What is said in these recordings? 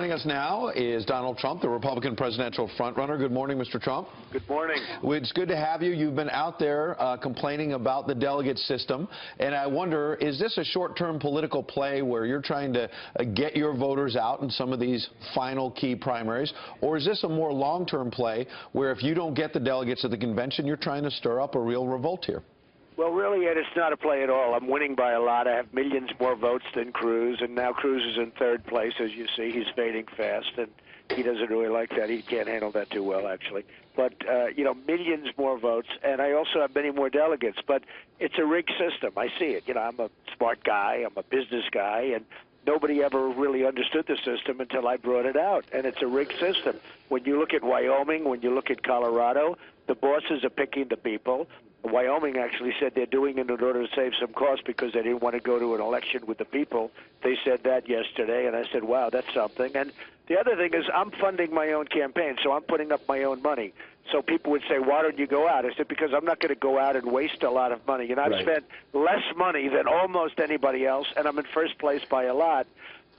Joining us now is Donald Trump, the Republican presidential frontrunner. Good morning, Mr. Trump. Good morning. It's good to have you. You've been out there complaining about the delegate system, and I wonder, is this a short-term political play where you're trying to get your voters out in some of these final key primaries, or is this a more long-term play where if you don't get the delegates at the convention, you're trying to stir up a real revolt here? Well, really, Ed, it's not a play at all. I'm winning by a lot. I have millions more votes than Cruz, and now Cruz is in third place, as you see. He's fading fast, and he doesn't really like that. He can't handle that too well, actually. But, you know, millions more votes, and I also have many more delegates. But it's a rigged system. I see it. You know, I'm a smart guy. I'm a business guy, and nobody ever really understood the system until I brought it out. And it's a rigged system. When you look at Wyoming, when you look at Colorado, the bosses are picking the people. Wyoming actually said they're doing it in order to save some costs because they didn't want to go to an election with the people. They said that yesterday, and I said, wow, that's something. And the other thing is I'm funding my own campaign, so I'm putting up my own money. So people would say, why don't you go out? I said, because I'm not going to go out and waste a lot of money. And I've spent less money than almost anybody else, and I'm in first place by a lot.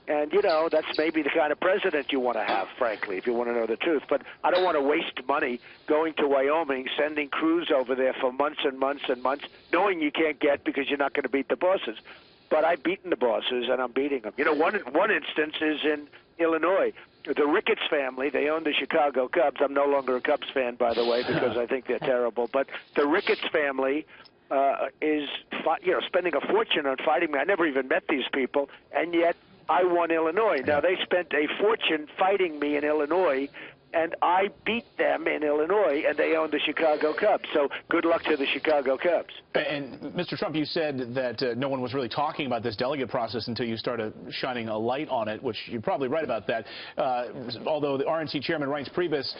And, you know, that's maybe the kind of president you want to have, frankly, if you want to know the truth. But I don't want to waste money going to Wyoming, sending Cruz over there for months and months and months, knowing you can't get because you're not going to beat the bosses. But I've beaten the bosses, and I'm beating them. You know, one instance is in Illinois. The Ricketts family, they own the Chicago Cubs. I'm no longer a Cubs fan, by the way, because I think they're terrible. But the Ricketts family is, you know, spending a fortune on fighting me. I never even met these people, and yet I won Illinois. Now, they spent a fortune fighting me in Illinois, and I beat them in Illinois, and they own the Chicago Cubs. So good luck to the Chicago Cubs. And, Mr. Trump, you said that no one was really talking about this delegate process until you started shining a light on it, which you're probably right about that. Although the RNC chairman, Reince Priebus,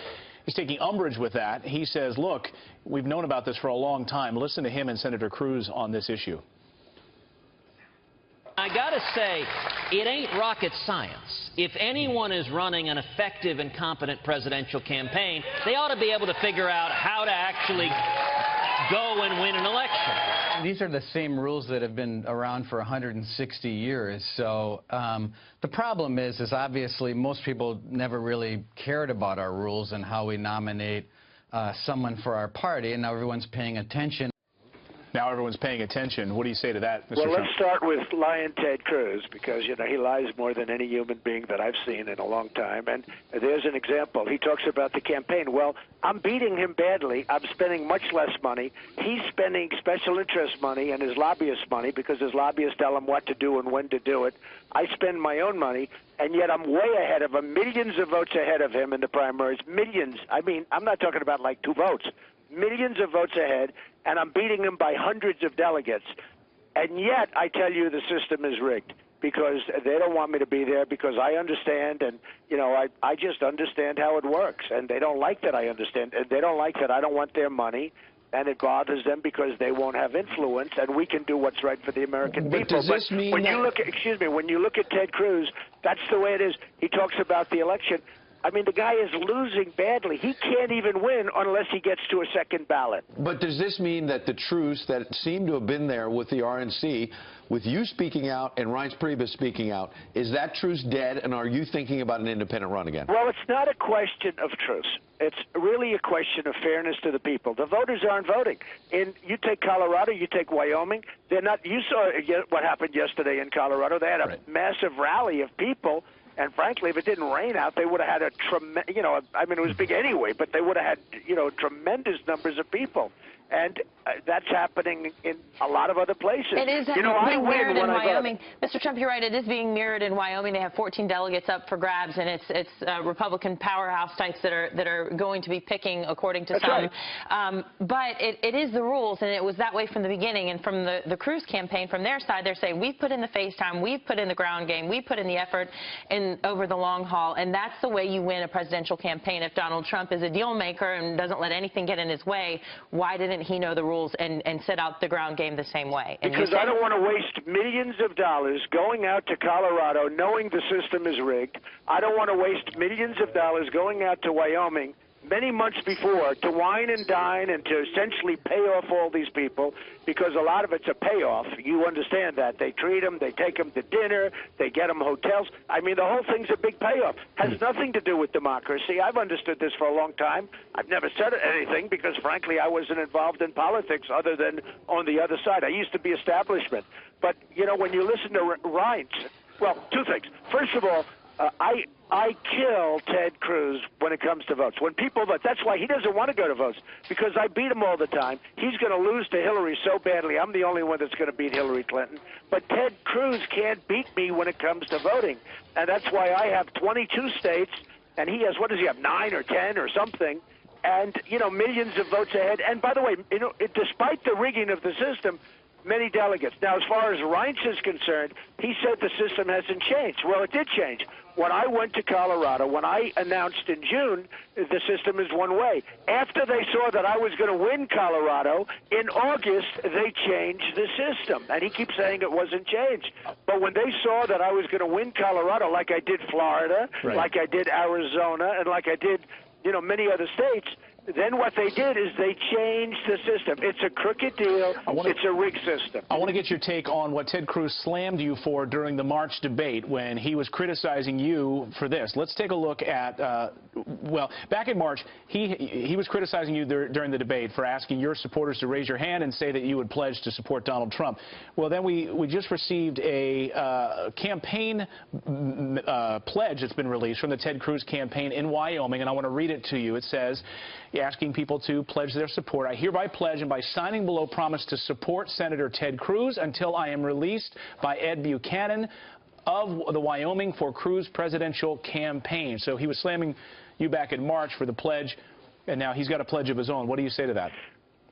is taking umbrage with that. He says, look, we've known about this for a long time. Listen to him and Senator Cruz on this issue. I gotta say, it ain't rocket science. If anyone is running an effective and competent presidential campaign, they ought to be able to figure out how to actually go and win an election. These are the same rules that have been around for 160 years. So the problem is obviously most people never really cared about our rules and how we nominate someone for our party, and now everyone's paying attention. Now everyone's paying attention. What do you say to that, Mr. Well, Trump? let's start with lying Ted Cruz, because, you know, he lies more than any human being that I've seen in a long time. And there's an example. He talks about the campaign. Well, I'm beating him badly. I'm spending much less money. He's spending special interest money and his lobbyist money because his lobbyists tell him what to do and when to do it. I spend my own money, and yet I'm way ahead of him, millions of votes ahead of him in the primaries. Millions. I mean, I'm not talking about like 2 votes. Millions of votes ahead, and I'm beating him by hundreds of delegates. And yet, I tell you, the system is rigged because they don't want me to be there because I understand, and, you know, I just understand how it works. And they don't like that I understand. And they don't like that I don't want their money, and it bothers them because they won't have influence, and we can do what's right for the American people. Does this mean when you look at, excuse me, when you look at Ted Cruz, that's the way it is. He talks about the election. I mean, the guy is losing badly. He can't even win unless he gets to a second ballot. But does this mean that the truce that seemed to have been there with the RNC, with you speaking out and Reince Priebus speaking out, is that truce dead, and are you thinking about an independent run again? Well, it's not a question of truce. It's really a question of fairness to the people. The voters aren't voting. You take Colorado, you take Wyoming, they're not. You saw what happened yesterday in Colorado. They had a massive rally of people. And frankly, if it didn't rain out, they would have had a tremendous, you know, I mean, it was big anyway, but they would have had, you know, tremendous numbers of people. And that's happening in a lot of other places. It is being mirrored in Wyoming. Mr. Trump, you're right. It is being mirrored in Wyoming. They have 14 delegates up for grabs, and it's Republican powerhouse types that are going to be picking, according to some. Right. But it is the rules, and it was that way from the beginning. And from the Cruz campaign, from their side, they're saying we've put in the face time, we've put in the ground game, we've put in the effort over the long haul, and that's the way you win a presidential campaign. If Donald Trump is a deal maker and doesn't let anything get in his way, why didn't he know the rules and set out the ground game the same way? And because I don't want to waste millions of dollars going out to Colorado knowing the system is rigged. I don't want to waste millions of dollars going out to Wyoming many months before to wine and dine and to essentially pay off all these people, because a lot of it's a payoff. You understand that. They treat them, they take them to dinner, they get them hotels. I mean, the whole thing's a big payoff. Has nothing to do with democracy. I've understood this for a long time. I've never said anything because, frankly, I wasn't involved in politics other than on the other side. I used to be establishment. But, you know, when you listen to Reince, well, two things. First of all, I kill Ted Cruz when it comes to votes. When people vote, that's why he doesn't want to go to votes, because I beat him all the time. He's going to lose to Hillary so badly. I'm the only one that's going to beat Hillary Clinton. But Ted Cruz can't beat me when it comes to voting. And that's why I have 22 states, and he has, what does he have, 9 or 10 or something, and, you know, millions of votes ahead. And by the way, you know, despite the rigging of the system, many delegates. Now, as far as Reince is concerned, he said the system hasn't changed. Well, it did change. When I went to Colorado, when I announced in June, the system is one way. After they saw that I was going to win Colorado, in August, they changed the system. And he keeps saying it wasn't changed. But when they saw that I was going to win Colorado, like I did Florida, like I did Arizona, and like I did, you know, many other states, then what they did is they changed the system. It's a crooked deal. It's a rigged system. I want to get your take on what Ted Cruz slammed you for during the March debate when he was criticizing you for this. Let's take a look at, well, back in March, he was criticizing you during the debate for asking your supporters to raise your hand and say that you would pledge to support Donald Trump. Well, then we just received a campaign pledge that's been released from the Ted Cruz campaign in Wyoming, and I want to read it to you. It says, asking people to pledge their support. I hereby pledge and by signing below promise to support Senator Ted Cruz until I am released by Ed Buchanan of the Wyoming for Cruz presidential campaign. So he was slamming you back in March for the pledge, and now he's got a pledge of his own. What do you say to that?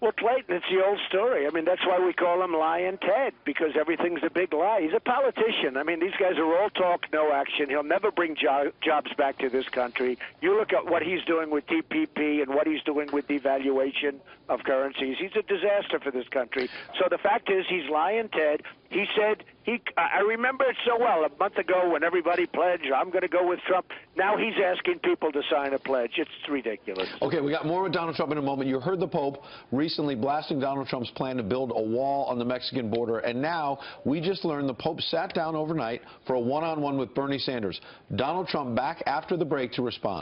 Well, Clayton, it's the old story. I mean, that's why we call him Lying Ted, because everything's a big lie. He's a politician. I mean, these guys are all talk, no action. He'll never bring jobs back to this country. You look at what he's doing with TPP and what he's doing with devaluation of currencies. He's a disaster for this country. So the fact is, he's Lying Ted. He said, I remember it so well, a month ago when everybody pledged, I'm going to go with Trump. Now he's asking people to sign a pledge. It's ridiculous. Okay, we got more with Donald Trump in a moment. You heard the Pope recently blasting Donald Trump's plan to build a wall on the Mexican border. And now we just learned the Pope sat down overnight for a one-on-one with Bernie Sanders. Donald Trump back after the break to respond.